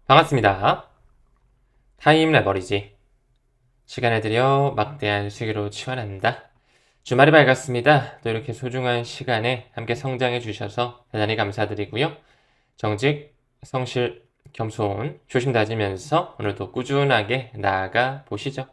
반갑습니다. 타임 레버리지. 시간을 들여 막대한 수익으로 치환한다. 주말이 밝았습니다. 또 이렇게 소중한 시간에 함께 성장해 주셔서 대단히 감사드리고요. 정직, 성실, 겸손, 조심 다지면서 오늘도 꾸준하게 나아가 보시죠.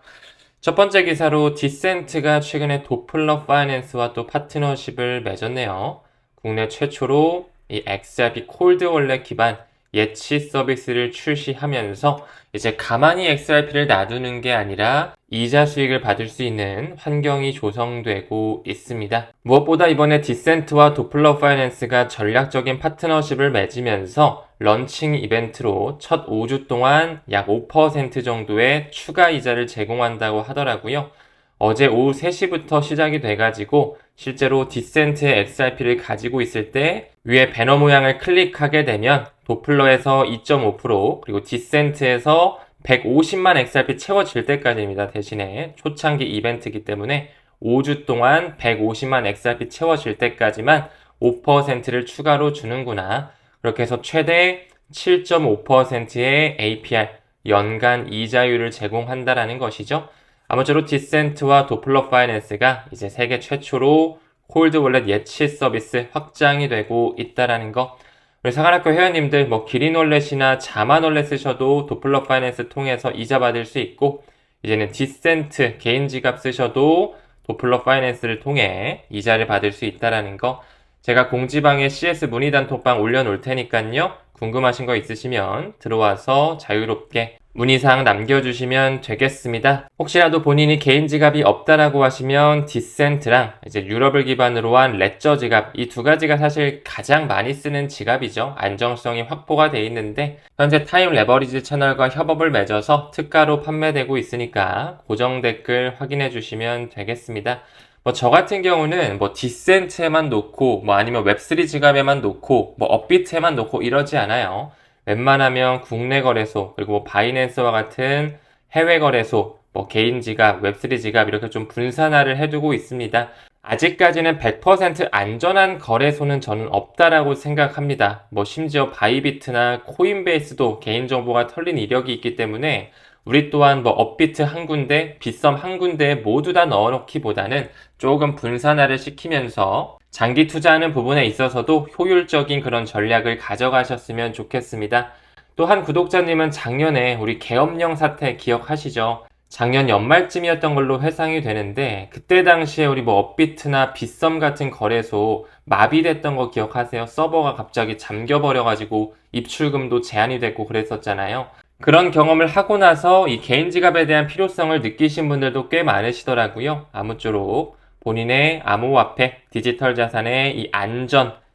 첫 번째 기사로 디센트가 최근에 도플러 파이낸스와 또 파트너십을 맺었네요. 국내 최초로 이 XRP 콜드 월렛 기반 예치 서비스를 출시하면서 이제 가만히 XRP를 놔두는 게 아니라 이자 수익을 받을 수 있는 환경이 조성되고 있습니다. 무엇보다 이번에 디센트와 도플러 파이낸스가 전략적인 파트너십을 맺으면서 런칭 이벤트로 첫 5주 동안 약 5% 정도의 추가 이자를 제공한다고 하더라고요. 어제 오후 3시부터 시작이 돼가지고 실제로 디센트의 XRP를 가지고 있을 때 위에 배너 모양을 클릭하게 되면 도플러에서 2.5% 그리고 디센트에서 150만 XRP 채워질 때까지입니다. 대신에 초창기 이벤트이기 때문에 5주 동안 150만 XRP 채워질 때까지만 5%를 추가로 주는구나. 그렇게 해서 최대 7.5%의 APR, 연간 이자율을 제공한다라는 것이죠. 아무쪼록 디센트와 도플러 파이낸스가 이제 세계 최초로 콜드 월렛 예치 서비스 확장이 되고 있다라는 거. 우리 사관학교 회원님들 기린 월렛이나 자만 월렛 쓰셔도 도플러 파이낸스 통해서 이자 받을 수 있고, 이제는 디센트 개인 지갑 쓰셔도 도플러 파이낸스를 통해 이자를 받을 수 있다라는 거. 제가 공지방에 CS 문의 단톡방 올려놓을 테니까요. 궁금하신 거 있으시면 들어와서 자유롭게 문의사항 남겨주시면 되겠습니다. 혹시라도 본인이 개인 지갑이 없다라고 하시면 디센트랑 이제 유럽을 기반으로 한 레저 지갑, 이 두 가지가 사실 가장 많이 쓰는 지갑이죠. 안정성이 확보가 돼 있는데 현재 타임 레버리지 채널과 협업을 맺어서 특가로 판매되고 있으니까 고정 댓글 확인해 주시면 되겠습니다. 저 같은 경우는 디센트에만 놓고 아니면 웹3 지갑에만 놓고 업비트에만 놓고 이러지 않아요. 웬만하면 국내 거래소 그리고 바이낸스와 같은 해외 거래소 개인 지갑, 웹3 지갑 이렇게 좀 분산화를 해두고 있습니다. 아직까지는 100% 안전한 거래소는 저는 없다라고 생각합니다. 심지어 바이비트나 코인베이스도 개인정보가 털린 이력이 있기 때문에 우리 또한 업비트 한 군데, 빗썸 한 군데에 모두 다 넣어놓기보다는 조금 분산화를 시키면서 장기 투자하는 부분에 있어서도 효율적인 그런 전략을 가져가셨으면 좋겠습니다. 또 한 구독자님은 작년에 우리 계엄령 사태 기억하시죠? 작년 연말쯤이었던 걸로 회상이 되는데 그때 당시에 우리 업비트나 빗썸 같은 거래소 마비됐던 거 기억하세요? 서버가 갑자기 잠겨버려가지고 입출금도 제한이 됐고 그랬었잖아요. 그런 경험을 하고 나서 이 개인 지갑에 대한 필요성을 느끼신 분들도 꽤 많으시더라고요. 아무쪼록 본인의 암호화폐, 디지털 자산의 이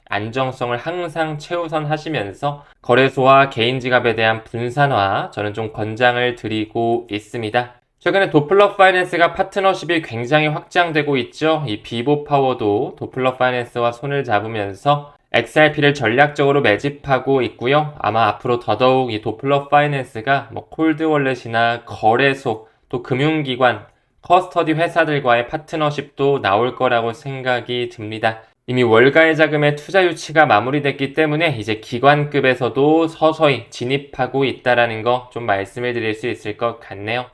안정성을 항상 최우선 하시면서 거래소와 개인 지갑에 대한 분산화 저는 좀 권장을 드리고 있습니다. 최근에 도플러 파이낸스가 파트너십이 굉장히 확장되고 있죠. 이 비보 파워도 도플러 파이낸스와 손을 잡으면서 XRP를 전략적으로 매집하고 있고요. 아마 앞으로 더더욱 이 도플러 파이낸스가 콜드 월렛이나 거래소, 또 금융기관, 커스터디 회사들과의 파트너십도 나올 거라고 생각이 듭니다. 이미 월가의 자금의 투자 유치가 마무리됐기 때문에 이제 기관급에서도 서서히 진입하고 있다라는 거 좀 말씀을 드릴 수 있을 것 같네요.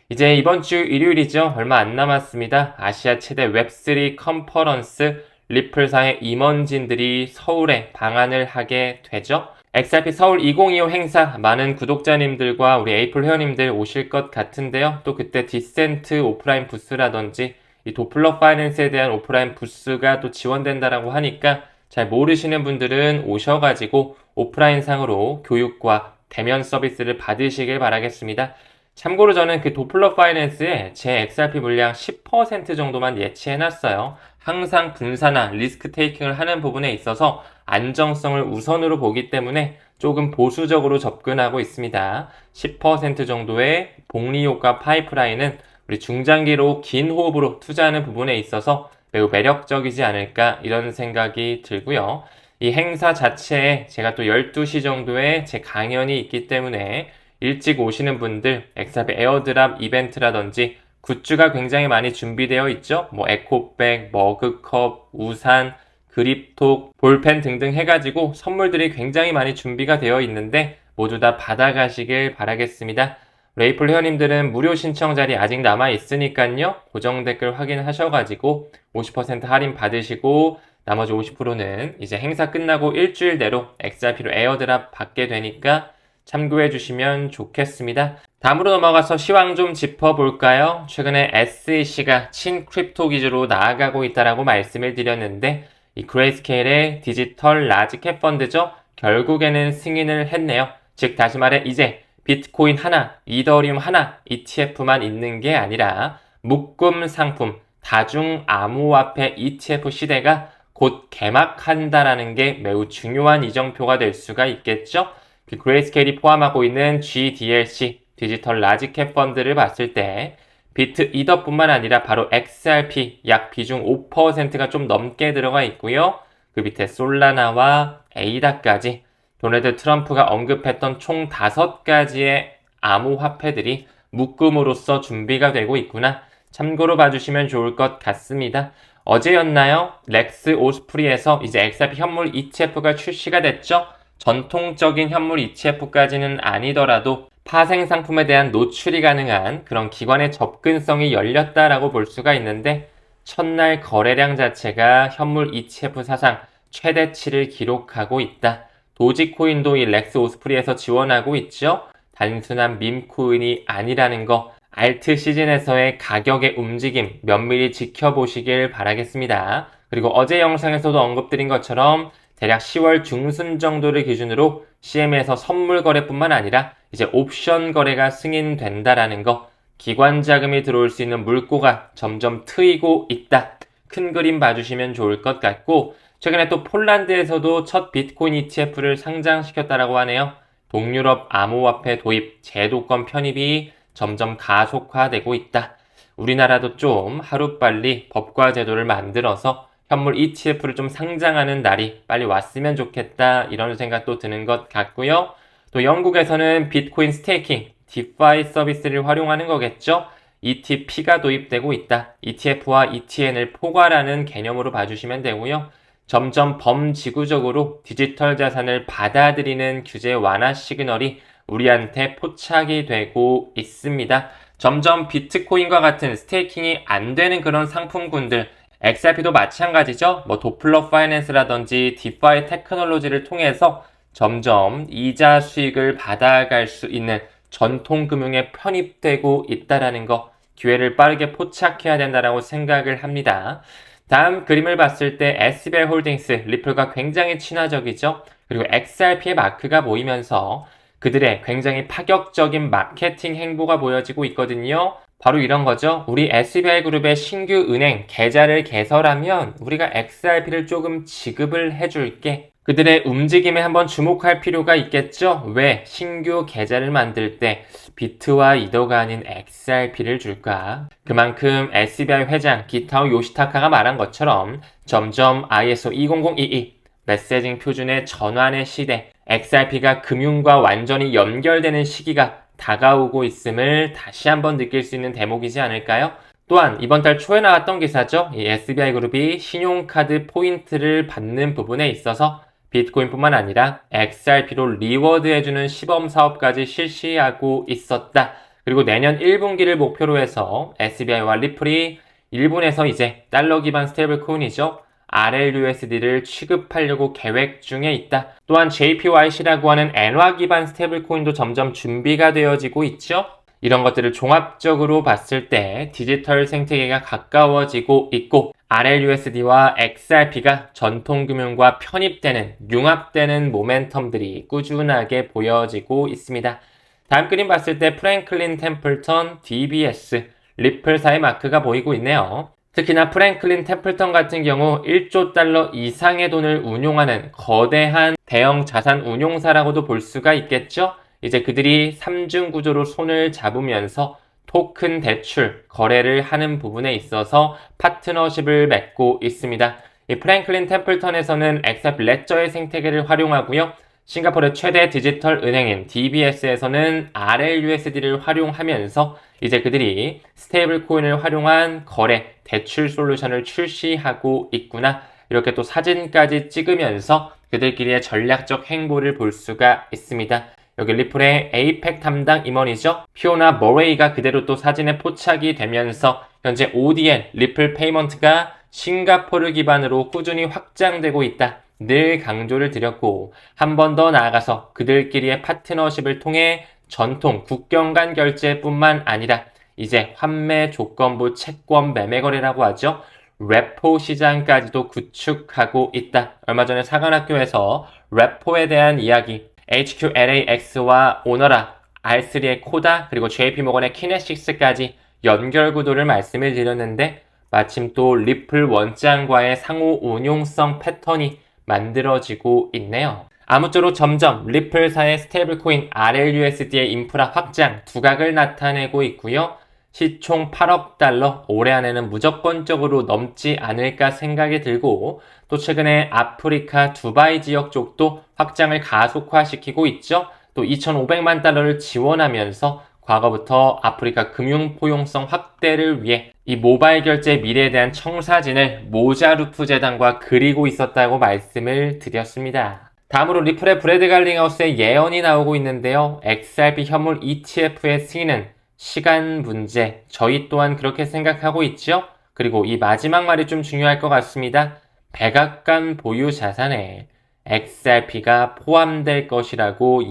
이제 이번 주 일요일이죠. 얼마 안 남았습니다. 아시아 최대 웹3 컨퍼런스 리플사의 임원진들이 서울에 방한을 하게 되죠. XRP 서울 2025 행사 많은 구독자님들과 우리 에이플 회원님들 오실 것 같은데요. 또 그때 디센트 오프라인 부스라든지 이 도플러 파이낸스에 대한 오프라인 부스가 또 지원된다라고 하니까 잘 모르시는 분들은 오셔가지고 오프라인 상으로 교육과 대면 서비스를 받으시길 바라겠습니다. 참고로 저는 그 도플러 파이낸스에 제 XRP 물량 10% 정도만 예치해놨어요. 항상 분산화, 리스크 테이킹을 하는 부분에 있어서 안정성을 우선으로 보기 때문에 조금 보수적으로 접근하고 있습니다. 10% 정도의 복리효과 파이프라인은 우리 중장기로 긴 호흡으로 투자하는 부분에 있어서 매우 매력적이지 않을까 이런 생각이 들고요. 이 행사 자체에 제가 또 12시 정도에 제 강연이 있기 때문에 일찍 오시는 분들 XRP 에어드랍 이벤트라든지 굿즈가 굉장히 많이 준비되어 있죠. 에코백, 머그컵, 우산, 그립톡, 볼펜 등등 해가지고 선물들이 굉장히 많이 준비가 되어 있는데 모두 다 받아가시길 바라겠습니다. 레이플 회원님들은 무료 신청 자리 아직 남아있으니까요. 고정 댓글 확인하셔가지고 50% 할인 받으시고 나머지 50%는 이제 행사 끝나고 일주일 내로 XRP로 에어드랍 받게 되니까 참고해 주시면 좋겠습니다. 다음으로 넘어가서 시황 좀 짚어볼까요? 최근에 SEC가 친크립토 기조로 나아가고 있다라고 말씀을 드렸는데 이 그레이스케일의 디지털 라지캡 펀드죠. 결국에는 승인을 했네요. 즉 다시 말해 이제 비트코인 하나, 이더리움 하나 ETF만 있는 게 아니라 묶음 상품, 다중 암호화폐 ETF 시대가 곧 개막한다라는 게 매우 중요한 이정표가 될 수가 있겠죠. 그 그레이스케일이 포함하고 있는 GDLC, 디지털 라지캡 펀드를 봤을 때 비트 이더뿐만 아니라 바로 XRP 약 비중 5%가 좀 넘게 들어가 있고요. 그 밑에 솔라나와 에이다까지 도널드 트럼프가 언급했던 총 5가지의 암호화폐들이 묶음으로써 준비가 되고 있구나. 참고로 봐주시면 좋을 것 같습니다. 어제였나요? 렉스 오스프리에서 이제 XRP 현물 ETF가 출시가 됐죠? 전통적인 현물 ETF까지는 아니더라도 파생 상품에 대한 노출이 가능한 그런 기관의 접근성이 열렸다라고 볼 수가 있는데 첫날 거래량 자체가 현물 ETF 사상 최대치를 기록하고 있다. 도지코인도 이 렉스 오스프리에서 지원하고 있죠. 단순한 밈코인이 아니라는 거 알트 시즌에서의 가격의 움직임 면밀히 지켜보시길 바라겠습니다. 그리고 어제 영상에서도 언급드린 것처럼 대략 10월 중순 정도를 기준으로 CM에서 선물 거래뿐만 아니라 이제 옵션 거래가 승인된다라는 거, 기관 자금이 들어올 수 있는 물꼬가 점점 트이고 있다. 큰 그림 봐주시면 좋을 것 같고 최근에 또 폴란드에서도 첫 비트코인 ETF를 상장시켰다라고 하네요. 동유럽 암호화폐 도입, 제도권 편입이 점점 가속화되고 있다. 우리나라도 좀 하루빨리 법과 제도를 만들어서 현물 ETF를 좀 상장하는 날이 빨리 왔으면 좋겠다 이런 생각도 드는 것 같고요. 또 영국에서는 비트코인 스테이킹, 디파이 서비스를 활용하는 거겠죠. ETP가 도입되고 있다. ETF와 ETN을 포괄하는 개념으로 봐주시면 되고요. 점점 범지구적으로 디지털 자산을 받아들이는 규제 완화 시그널이 우리한테 포착이 되고 있습니다. 점점 비트코인과 같은 스테이킹이 안 되는 그런 상품군들 XRP도 마찬가지죠. 도플러 파이낸스라든지 디파이 테크놀로지를 통해서 점점 이자 수익을 받아갈 수 있는 전통금융에 편입되고 있다라는 거 기회를 빠르게 포착해야 된다라고 생각을 합니다. 다음 그림을 봤을 때 SBI 홀딩스, 리플과 굉장히 친화적이죠. 그리고 XRP의 마크가 보이면서 그들의 굉장히 파격적인 마케팅 행보가 보여지고 있거든요. 바로 이런 거죠. 우리 SBI 그룹의 신규 은행 계좌를 개설하면 우리가 XRP를 조금 지급을 해줄게. 그들의 움직임에 한번 주목할 필요가 있겠죠. 왜 신규 계좌를 만들 때 비트와 이더가 아닌 XRP를 줄까? 그만큼 SBI 회장 기타오 요시타카가 말한 것처럼 점점 ISO 20022 메시징 표준의 전환의 시대, XRP가 금융과 완전히 연결되는 시기가 다가오고 있음을 다시 한번 느낄 수 있는 대목이지 않을까요? 또한 이번 달 초에 나왔던 기사죠. 이 SBI 그룹이 신용카드 포인트를 받는 부분에 있어서 비트코인뿐만 아니라 XRP로 리워드해주는 시범 사업까지 실시하고 있었다. 그리고 내년 1분기를 목표로 해서 SBI와 리플이 일본에서 이제 달러 기반 스테이블 코인이죠. RLUSD를 취급하려고 계획 중에 있다. 또한 JPYC라고 하는 엔화 기반 스테이블 코인도 점점 준비가 되어지고 있죠. 이런 것들을 종합적으로 봤을 때 디지털 생태계가 가까워지고 있고 RLUSD와 XRP가 전통금융과 편입되는, 융합되는 모멘텀들이 꾸준하게 보여지고 있습니다. 다음 그림 봤을 때 프랭클린 템플턴, DBS, 리플사의 마크가 보이고 있네요. 특히나 프랭클린 템플턴 같은 경우 1조 달러 이상의 돈을 운용하는 거대한 대형 자산 운용사라고도 볼 수가 있겠죠. 이제 그들이 3중 구조로 손을 잡으면서 토큰 대출, 거래를 하는 부분에 있어서 파트너십을 맺고 있습니다. 이 프랭클린 템플턴에서는 XRP 레저의 생태계를 활용하고요. 싱가포르의 최대 디지털 은행인 DBS에서는 RLUSD를 활용하면서 이제 그들이 스테이블 코인을 활용한 거래, 대출 솔루션을 출시하고 있구나. 이렇게 또 사진까지 찍으면서 그들끼리의 전략적 행보를 볼 수가 있습니다. 여기 리플의 에이펙 담당 임원이죠. 피오나 머레이가 그대로 또 사진에 포착이 되면서 현재 ODN, 리플 페이먼트가 싱가포르 기반으로 꾸준히 확장되고 있다. 늘 강조를 드렸고 한 번 더 나아가서 그들끼리의 파트너십을 통해 전통 국경 간 결제뿐만 아니라 이제 환매 조건부 채권 매매 거래라고 하죠. 레포 시장까지도 구축하고 있다. 얼마 전에 사관학교에서 레포에 대한 이야기, HQLAX와 오너라, R3의 코다, 그리고 JP모건의 키네식스까지 연결 구도를 말씀을 드렸는데 마침 또 리플 원장과의 상호 운용성 패턴이 만들어지고 있네요. 아무쪼록 점점 리플사의 스테이블코인 RLUSD의 인프라 확장 두각을 나타내고 있고요. 시총 8억 달러 올해 안에는 무조건적으로 넘지 않을까 생각이 들고 또 최근에 아프리카 두바이 지역 쪽도 확장을 가속화시키고 있죠. 또 2,500만 달러를 지원하면서 과거부터 아프리카 금융 포용성 확대를 위해 이 모바일 결제 미래에 대한 청사진을 모자루프 재단과 그리고 있었다고 말씀을 드렸습니다. 다음으로 리플의 브래드 갈링하우스의 예언이 나오고 있는데요. XRP 현물 ETF의 승인은 시간 문제, 저희 또한 그렇게 생각하고 있죠. 그리고 이 마지막 말이 좀 중요할 것 같습니다. 백악관 보유 자산에 XRP가 포함될 것이라고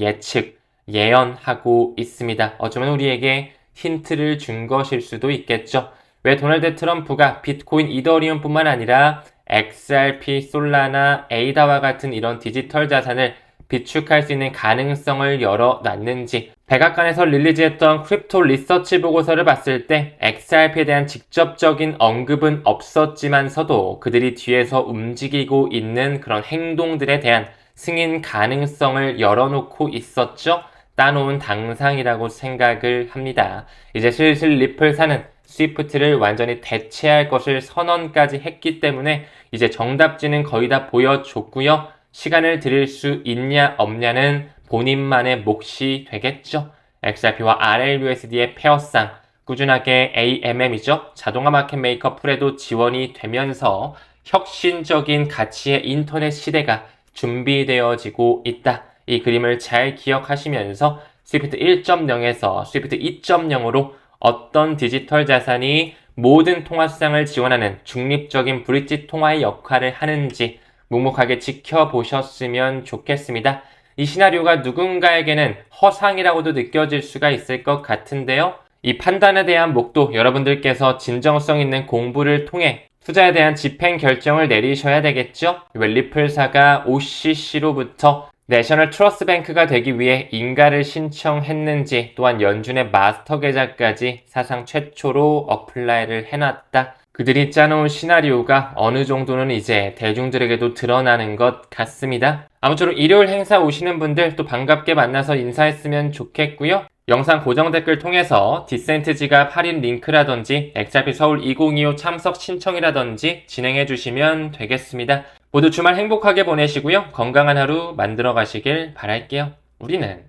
예언하고 있습니다. 어쩌면 우리에게 힌트를 준 것일 수도 있겠죠. 왜 도널드 트럼프가 비트코인, 이더리움뿐만 아니라 XRP, 솔라나, 에이다와 같은 이런 디지털 자산을 비축할 수 있는 가능성을 열어놨는지, 백악관에서 릴리즈했던 크립토 리서치 보고서를 봤을 때 XRP에 대한 직접적인 언급은 없었지만서도 그들이 뒤에서 움직이고 있는 그런 행동들에 대한 승인 가능성을 열어놓고 있었죠. 따놓은 당상이라고 생각을 합니다. 이제 슬슬 리플사는 스위프트를 완전히 대체할 것을 선언까지 했기 때문에 이제 정답지는 거의 다 보여줬고요. 시간을 들일 수 있냐 없냐는 본인만의 몫이 되겠죠. XRP와 RLUSD의 페어상, 꾸준하게 AMM이죠. 자동화 마켓 메이커 풀에도 지원이 되면서 혁신적인 가치의 인터넷 시대가 준비되어지고 있다. 이 그림을 잘 기억하시면서 스위프트 1.0에서 스위프트 2.0으로 어떤 디지털 자산이 모든 통화 수상을 지원하는 중립적인 브릿지 통화의 역할을 하는지 묵묵하게 지켜보셨으면 좋겠습니다. 이 시나리오가 누군가에게는 허상이라고도 느껴질 수가 있을 것 같은데요. 이 판단에 대한 목도 여러분들께서 진정성 있는 공부를 통해 투자에 대한 집행 결정을 내리셔야 되겠죠. 왜 리플사가 OCC로부터 내셔널 트러스트 뱅크가 되기 위해 인가를 신청했는지, 또한 연준의 마스터 계좌까지 사상 최초로 어플라이를 해놨다. 그들이 짜놓은 시나리오가 어느 정도는 이제 대중들에게도 드러나는 것 같습니다. 아무쪼록 일요일 행사 오시는 분들 또 반갑게 만나서 인사했으면 좋겠고요. 영상 고정 댓글 통해서 디센트 지갑 할인 링크라든지 XRP 서울 2025 참석 신청이라든지 진행해 주시면 되겠습니다. 모두 주말 행복하게 보내시고요. 건강한 하루 만들어 가시길 바랄게요. 우리는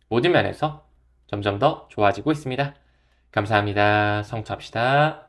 모든 면에서 점점 더 좋아지고 있습니다. 감사합니다. 성투합시다.